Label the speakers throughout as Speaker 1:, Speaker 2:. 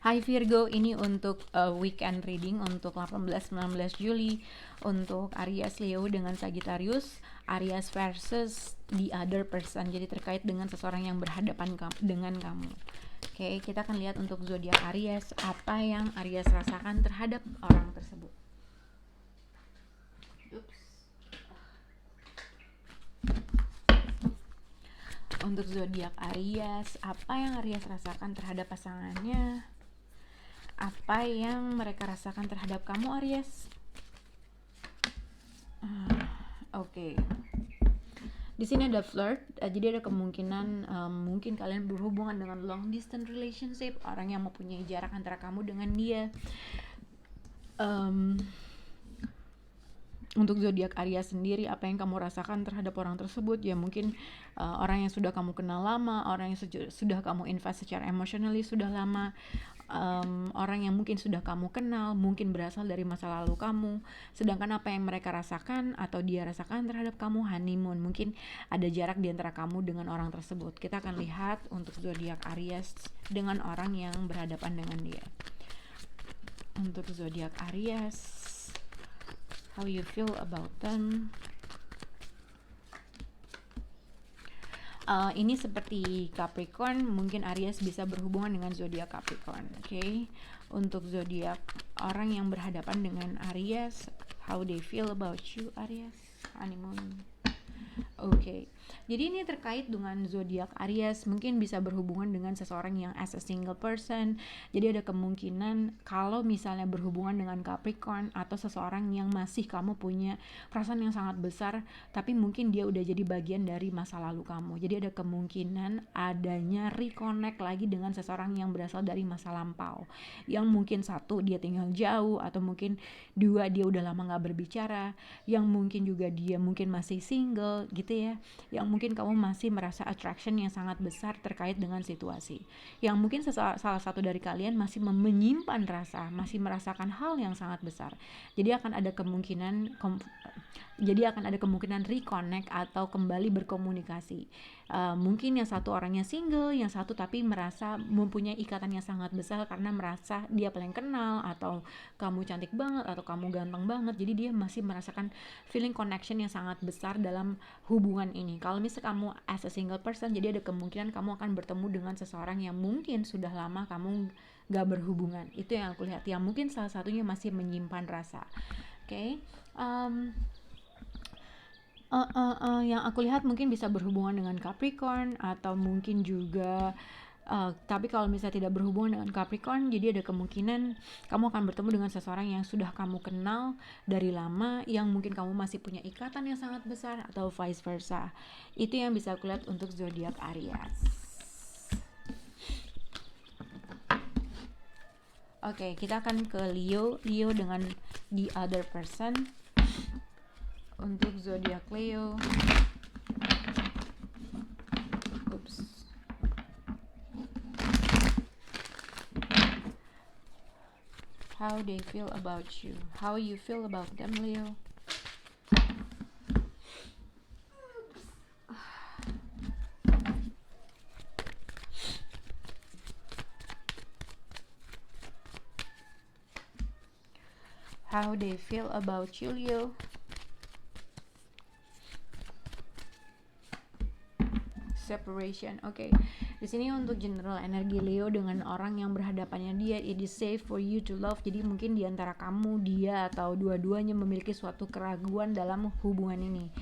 Speaker 1: Hai Virgo, ini untuk weekend reading untuk 18-19 Juli untuk Aries, Leo dengan Sagittarius. Aries versus the other person, jadi terkait dengan seseorang yang berhadapan dengan kamu. Oke, kita akan lihat untuk zodiak Aries, apa yang Aries rasakan terhadap orang tersebut. Untuk zodiak Aries, apa yang Aries rasakan terhadap pasangannya? Apa yang mereka rasakan terhadap kamu, Aries? Oke. Di sini ada flirt, jadi ada kemungkinan mungkin kalian berhubungan dengan long distance relationship, orang yang mempunyai jarak antara kamu dengan dia. Untuk zodiak Aries sendiri, apa yang kamu rasakan terhadap orang tersebut? Ya mungkin orang yang sudah kamu kenal lama, orang yang sudah kamu invest secara emotionally sudah lama, orang yang mungkin sudah kamu kenal, mungkin berasal dari masa lalu kamu. Sedangkan apa yang mereka rasakan atau dia rasakan terhadap kamu, honeymoon. Mungkin ada jarak di antara kamu dengan orang tersebut. Kita akan lihat untuk zodiak Aries dengan orang yang berhadapan dengan dia. Untuk zodiak Aries, how you feel about them? Ini seperti Capricorn, mungkin Aries bisa berhubungan dengan zodiak Capricorn. Oke. Untuk zodiak orang yang berhadapan dengan Aries, how they feel about you, Aries? Honeymoon. Oke. Jadi ini terkait dengan zodiak Aries, mungkin bisa berhubungan dengan seseorang yang as a single person. Jadi ada kemungkinan kalau misalnya berhubungan dengan Capricorn atau seseorang yang masih kamu punya perasaan yang sangat besar, tapi mungkin dia udah jadi bagian dari masa lalu kamu. Jadi ada kemungkinan adanya reconnect lagi dengan seseorang yang berasal dari masa lampau. Yang mungkin satu, dia tinggal jauh, atau mungkin dua, dia udah lama gak berbicara. Yang mungkin juga dia mungkin masih single gitu ya. Yang mungkin kamu masih merasa attraction yang sangat besar terkait dengan situasi. Yang mungkin salah satu dari kalian masih menyimpan rasa, masih merasakan hal yang sangat besar. Jadi akan ada kemungkinan reconnect atau kembali berkomunikasi. Mungkin yang satu orangnya single, yang satu tapi merasa mempunyai ikatan yang sangat besar karena merasa dia paling kenal, atau kamu cantik banget, atau kamu ganteng banget. Jadi dia masih merasakan feeling connection yang sangat besar dalam hubungan ini. Kalau misalnya kamu as a single person, jadi ada kemungkinan kamu akan bertemu dengan seseorang yang mungkin sudah lama kamu gak berhubungan. Itu yang aku lihat, yang mungkin salah satunya masih menyimpan rasa. Oke. Yang aku lihat mungkin bisa berhubungan dengan Capricorn, atau mungkin juga tapi kalau misalnya tidak berhubungan dengan Capricorn, jadi ada kemungkinan kamu akan bertemu dengan seseorang yang sudah kamu kenal dari lama, yang mungkin kamu masih punya ikatan yang sangat besar, atau vice versa. Itu yang bisa aku lihat untuk zodiak Aries. Oke, kita akan ke Leo dengan the other person. Untuk zodiak Leo, how they feel about you, how you feel about them, Leo. How they feel about you, Leo. Separation. Oke. Di sini untuk general energi Leo dengan orang yang berhadapannya dia, it is safe for you to love. Jadi mungkin di antara kamu, dia, atau dua-duanya memiliki suatu keraguan dalam hubungan ini.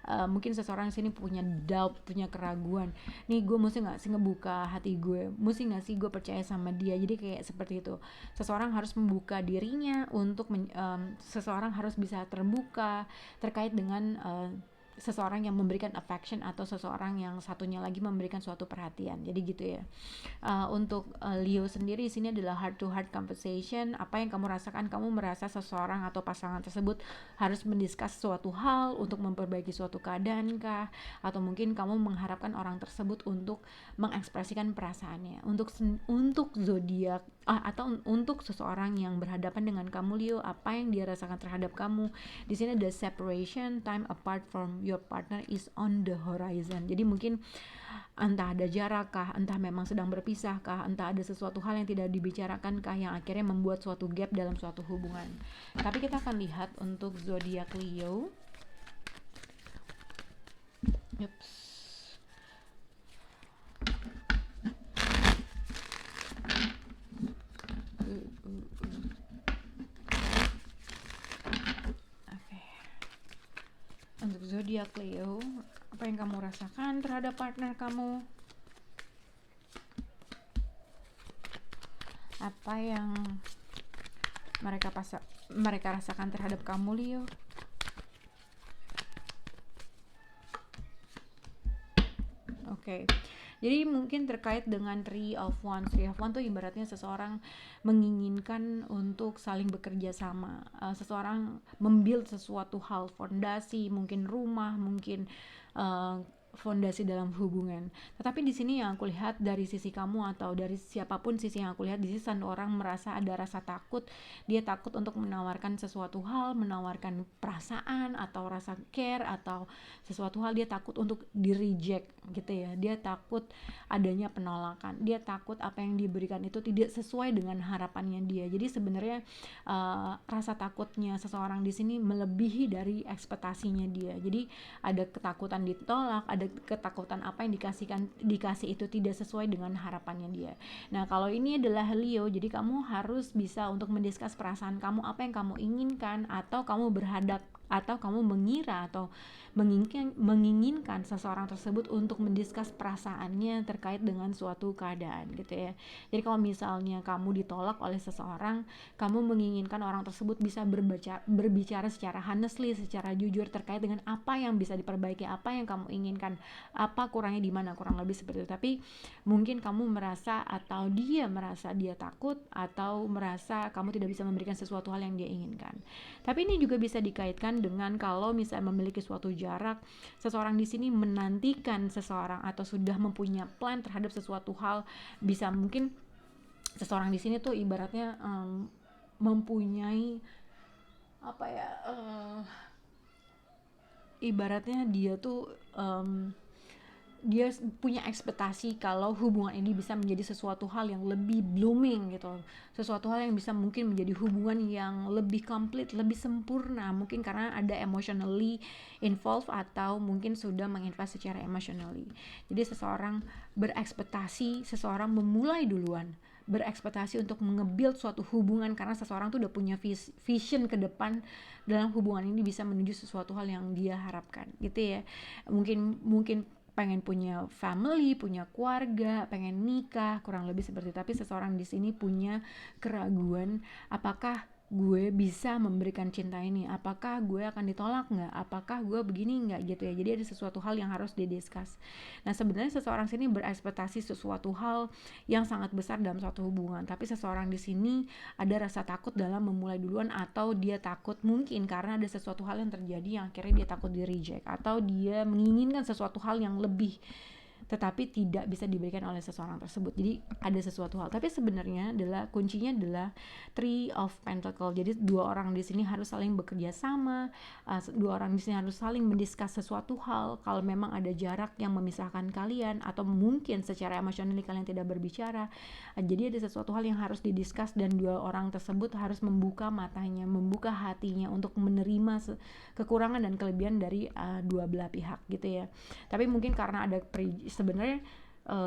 Speaker 1: Mungkin seseorang di sini punya doubt, punya keraguan. Nih, gue mesti nggak sih ngebuka hati gue? Mesti nggak sih gue percaya sama dia? Jadi kayak seperti itu. Seseorang harus membuka dirinya untuk seseorang harus bisa terbuka terkait dengan seseorang yang memberikan affection, atau seseorang yang satunya lagi memberikan suatu perhatian. Jadi gitu ya. Untuk Leo sendiri di sini adalah heart to heart conversation. Apa yang kamu rasakan? Kamu merasa seseorang atau pasangan tersebut harus mendiskus suatu hal untuk memperbaiki suatu keadaan kah? Atau mungkin kamu mengharapkan orang tersebut untuk mengekspresikan perasaannya. Untuk zodiak atau untuk seseorang yang berhadapan dengan kamu Leo, apa yang dia rasakan terhadap kamu. Di sini ada separation, time apart from your partner is on the horizon. Jadi mungkin entah ada jarak kah, entah memang sedang berpisah kah, entah ada sesuatu hal yang tidak dibicarakan kah yang akhirnya membuat suatu gap dalam suatu hubungan. Tapi kita akan lihat untuk zodiak Leo. Yups. Untuk zodiak Leo, apa yang kamu rasakan terhadap partner kamu? Apa yang mereka rasakan terhadap kamu Leo? Oke. Jadi mungkin terkait dengan Three of Wands. Three of Wands tuh ibaratnya seseorang menginginkan untuk saling bekerja sama. Seseorang membuild sesuatu hal, fondasi, mungkin rumah, mungkin fondasi dalam hubungan. Tetapi di sini yang aku lihat dari sisi kamu atau dari siapapun sisi yang aku lihat, di sisi orang merasa ada rasa takut. Dia takut untuk menawarkan sesuatu hal, menawarkan perasaan atau rasa care atau sesuatu hal. Dia takut untuk di reject gitu ya. Dia takut adanya penolakan. Dia takut apa yang diberikan itu tidak sesuai dengan harapannya dia. Jadi sebenarnya rasa takutnya seseorang di sini melebihi dari ekspektasinya dia. Jadi ada ketakutan ditolak, ada ketakutan apa yang dikasih itu tidak sesuai dengan harapannya dia. Nah, kalau ini adalah Leo, jadi kamu harus bisa untuk mendiskus perasaan kamu, apa yang kamu inginkan, atau kamu berhadap atau kamu mengira atau menginginkan seseorang tersebut untuk mendiskus perasaannya terkait dengan suatu keadaan gitu ya. Jadi kalau misalnya kamu ditolak oleh seseorang, kamu menginginkan orang tersebut bisa berbicara secara honestly, secara jujur terkait dengan apa yang bisa diperbaiki, apa yang kamu inginkan, apa kurangnya di mana, kurang lebih seperti itu. Tapi mungkin kamu merasa atau dia merasa dia takut atau merasa kamu tidak bisa memberikan sesuatu hal yang dia inginkan. Tapi ini juga bisa dikaitkan dengan kalau misalnya memiliki suatu jarak, seseorang di sini menantikan seseorang atau sudah mempunyai plan terhadap sesuatu hal. Bisa mungkin seseorang di sini tuh ibaratnya mempunyai apa ya, ibaratnya dia tuh dia punya ekspektasi kalau hubungan ini bisa menjadi sesuatu hal yang lebih blooming gitu, sesuatu hal yang bisa mungkin menjadi hubungan yang lebih komplit, lebih sempurna, mungkin karena ada emotionally involved atau mungkin sudah menginvest secara emotionally. Jadi seseorang berekspektasi, seseorang memulai duluan berekspektasi untuk nge-build suatu hubungan karena seseorang tuh udah punya vision ke depan dalam hubungan ini bisa menuju sesuatu hal yang dia harapkan gitu ya. Mungkin pengen punya family, punya keluarga, pengen nikah, kurang lebih seperti itu. Tapi seseorang di sini punya keraguan, apakah gue bisa memberikan cinta ini, apakah gue akan ditolak nggak, apakah gue begini nggak gitu ya. Jadi ada sesuatu hal yang harus didiskus. Nah sebenarnya seseorang sini berekspektasi sesuatu hal yang sangat besar dalam suatu hubungan, tapi seseorang di sini ada rasa takut dalam memulai duluan, atau dia takut mungkin karena ada sesuatu hal yang terjadi yang akhirnya dia takut di reject, atau dia menginginkan sesuatu hal yang lebih tetapi tidak bisa diberikan oleh seseorang tersebut. Jadi ada sesuatu hal, tapi sebenarnya adalah kuncinya adalah Three of Pentacles. Jadi dua orang di sini harus saling bekerja sama, dua orang di sini harus saling mendiskus sesuatu hal. Kalau memang ada jarak yang memisahkan kalian atau mungkin secara emosional kalian tidak berbicara, jadi ada sesuatu hal yang harus didiskus dan dua orang tersebut harus membuka matanya, membuka hatinya untuk menerima kekurangan dan kelebihan dari dua belah pihak gitu ya. Tapi mungkin karena ada sebenarnya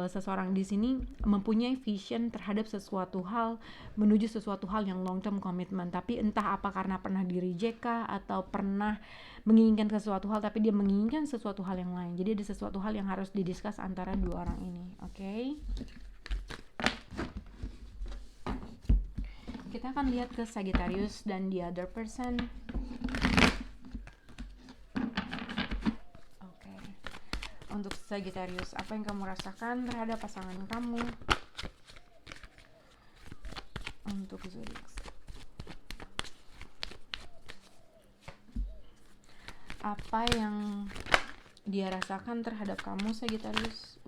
Speaker 1: seseorang di sini mempunyai vision terhadap sesuatu hal, menuju sesuatu hal yang long term commitment, tapi entah apa karena pernah di reject kah atau pernah menginginkan sesuatu hal tapi dia menginginkan sesuatu hal yang lain. Jadi ada sesuatu hal yang harus didiskus antara dua orang ini. Oke. Kita akan lihat ke Sagittarius dan the other person. Untuk Sagittarius, apa yang kamu rasakan terhadap pasangan kamu? Untuk zodiak, apa yang dia rasakan terhadap kamu Sagittarius?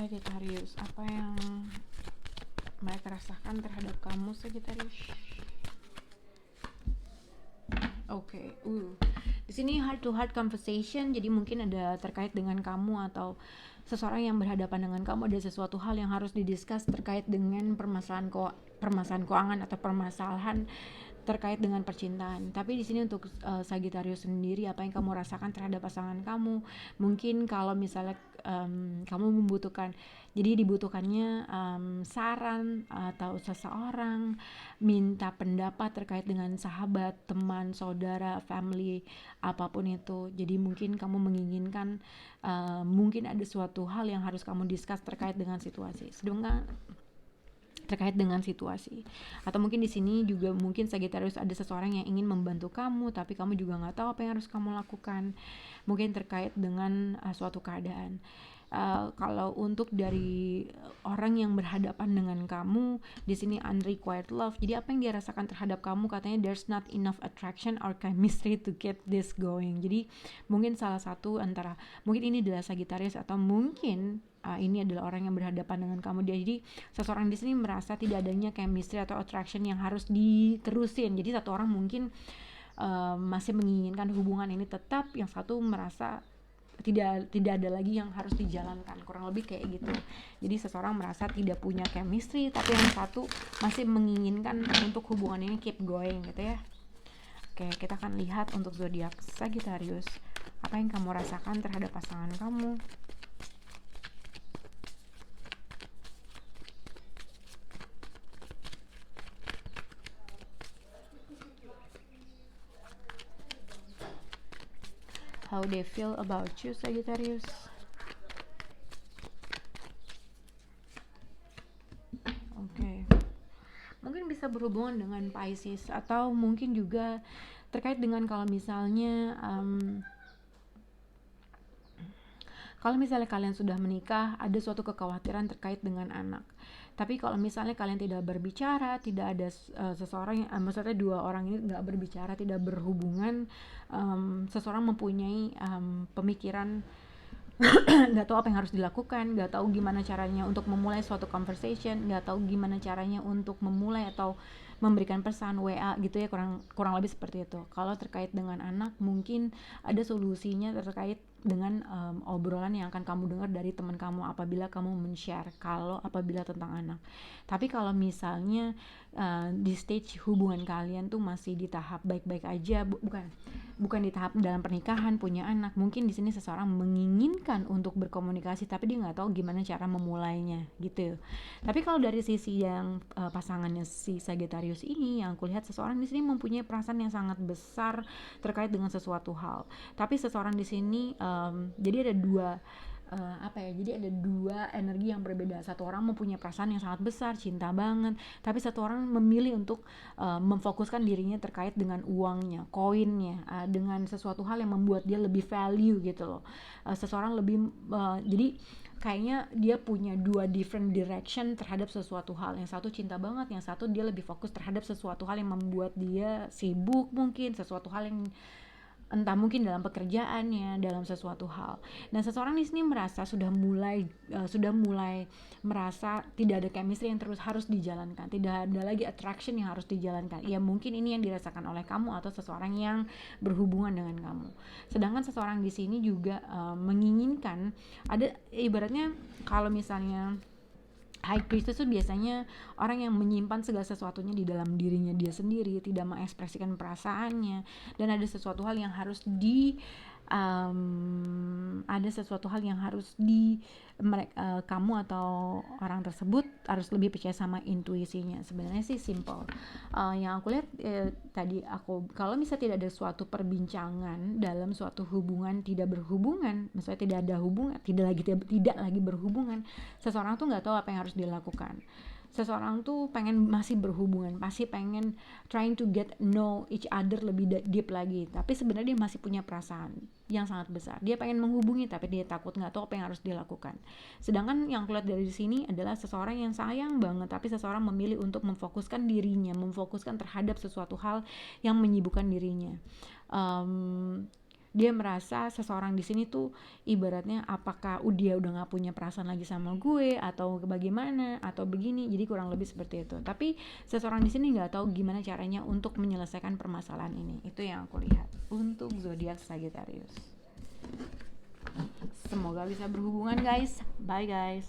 Speaker 1: Sagittarius, apa yang mereka rasakan terhadap kamu, Sagittarius? Oke, di sini heart to heart conversation, jadi mungkin ada terkait dengan kamu atau seseorang yang berhadapan dengan kamu, ada sesuatu hal yang harus didiskus terkait dengan permasalahan keuangan atau permasalahan terkait dengan percintaan. Tapi di sini untuk Sagittarius sendiri, apa yang kamu rasakan terhadap pasangan kamu? Mungkin kalau misalnya kamu membutuhkan, jadi dibutuhkannya saran atau seseorang minta pendapat terkait dengan sahabat, teman, saudara, family, apapun itu. Jadi mungkin kamu menginginkan mungkin ada suatu hal yang harus kamu discuss terkait dengan situasi. Sedangkan terkait dengan situasi, atau mungkin di sini juga mungkin Sagittarius ada seseorang yang ingin membantu kamu tapi kamu juga nggak tahu apa yang harus kamu lakukan, mungkin terkait dengan suatu keadaan. Kalau untuk dari orang yang berhadapan dengan kamu, di sini unrequited love. Jadi apa yang dia rasakan terhadap kamu, katanya there's not enough attraction or chemistry to get this going. Jadi mungkin salah satu antara, mungkin ini adalah Sagittarius atau mungkin ini adalah orang yang berhadapan dengan kamu. Jadi seseorang di sini merasa tidak adanya chemistry atau attraction yang harus diterusin. Jadi satu orang mungkin masih menginginkan hubungan ini tetap, yang satu merasa tidak ada lagi yang harus dijalankan, kurang lebih kayak gitu. Jadi seseorang merasa tidak punya chemistry tapi yang satu masih menginginkan untuk hubungan ini keep going gitu ya. Oke, kita akan lihat untuk zodiak Sagittarius, apa yang kamu rasakan terhadap pasangan kamu. How they feel about you, Sagittarius. Oke. Mungkin bisa berhubungan dengan Pisces, atau mungkin juga terkait dengan kalau misalnya kalian sudah menikah, ada suatu kekhawatiran terkait dengan anak. Tapi kalau misalnya kalian tidak berbicara, tidak ada seseorang yang, maksudnya dua orang ini nggak berbicara, tidak berhubungan, seseorang mempunyai pemikiran nggak tahu apa yang harus dilakukan, nggak tahu gimana caranya untuk memulai suatu conversation, nggak tahu gimana caranya untuk memulai atau memberikan pesan WA gitu ya, kurang lebih seperti itu. Kalau terkait dengan anak, mungkin ada solusinya terkait dengan obrolan yang akan kamu dengar dari teman kamu apabila kamu men-share apabila tentang anak. Tapi kalau misalnya di stage hubungan kalian tuh masih di tahap baik-baik aja, bukan di tahap dalam pernikahan punya anak, mungkin di sini seseorang menginginkan untuk berkomunikasi tapi dia nggak tahu gimana cara memulainya gitu. Tapi kalau dari sisi yang pasangannya si Sagittarius ini, yang aku lihat seseorang di sini mempunyai perasaan yang sangat besar terkait dengan sesuatu hal. Tapi seseorang di sini jadi ada dua energi yang berbeda. Satu orang mempunyai perasaan yang sangat besar, cinta banget, tapi satu orang memilih untuk memfokuskan dirinya terkait dengan uangnya, koinnya, dengan sesuatu hal yang membuat dia lebih value gitu loh. Seseorang lebih jadi kayaknya dia punya dua different direction terhadap sesuatu hal. Yang satu cinta banget, yang satu dia lebih fokus terhadap sesuatu hal yang membuat dia sibuk, mungkin sesuatu hal yang entah mungkin dalam pekerjaannya, dalam sesuatu hal. Dan seseorang di sini merasa sudah mulai merasa tidak ada chemistry yang terus harus dijalankan, tidak ada lagi attraction yang harus dijalankan. Ya mungkin ini yang dirasakan oleh kamu atau seseorang yang berhubungan dengan kamu. Sedangkan seseorang di sini juga menginginkan, ada ibaratnya kalau misalnya High Priestess itu biasanya orang yang menyimpan segala sesuatunya di dalam dirinya dia sendiri, tidak mengekspresikan perasaannya, dan ada sesuatu hal yang harus kamu atau orang tersebut harus lebih percaya sama intuisinya. Sebenarnya sih simple. Yang aku lihat tadi kalau misalnya tidak ada suatu perbincangan dalam suatu hubungan tidak berhubungan, misalnya tidak ada hubungan, tidak lagi berhubungan, seseorang tuh nggak tahu apa yang harus dilakukan. Seseorang tuh pengen masih berhubungan, pasti pengen trying to get know each other lebih deep lagi, tapi sebenarnya dia masih punya perasaan yang sangat besar. Dia pengen menghubungi tapi dia takut, nggak tahu apa yang harus dilakukan. Sedangkan yang kulihat dari sini adalah seseorang yang sayang banget, tapi seseorang memilih untuk memfokuskan dirinya, memfokuskan terhadap sesuatu hal yang menyibukkan dirinya. Dia merasa seseorang di sini tuh ibaratnya apakah dia udah nggak punya perasaan lagi sama gue atau bagaimana atau begini, jadi kurang lebih seperti itu. Tapi seseorang di sini nggak tahu gimana caranya untuk menyelesaikan permasalahan ini. Itu yang aku lihat untuk zodiak Sagittarius. Semoga bisa berhubungan guys. Bye guys.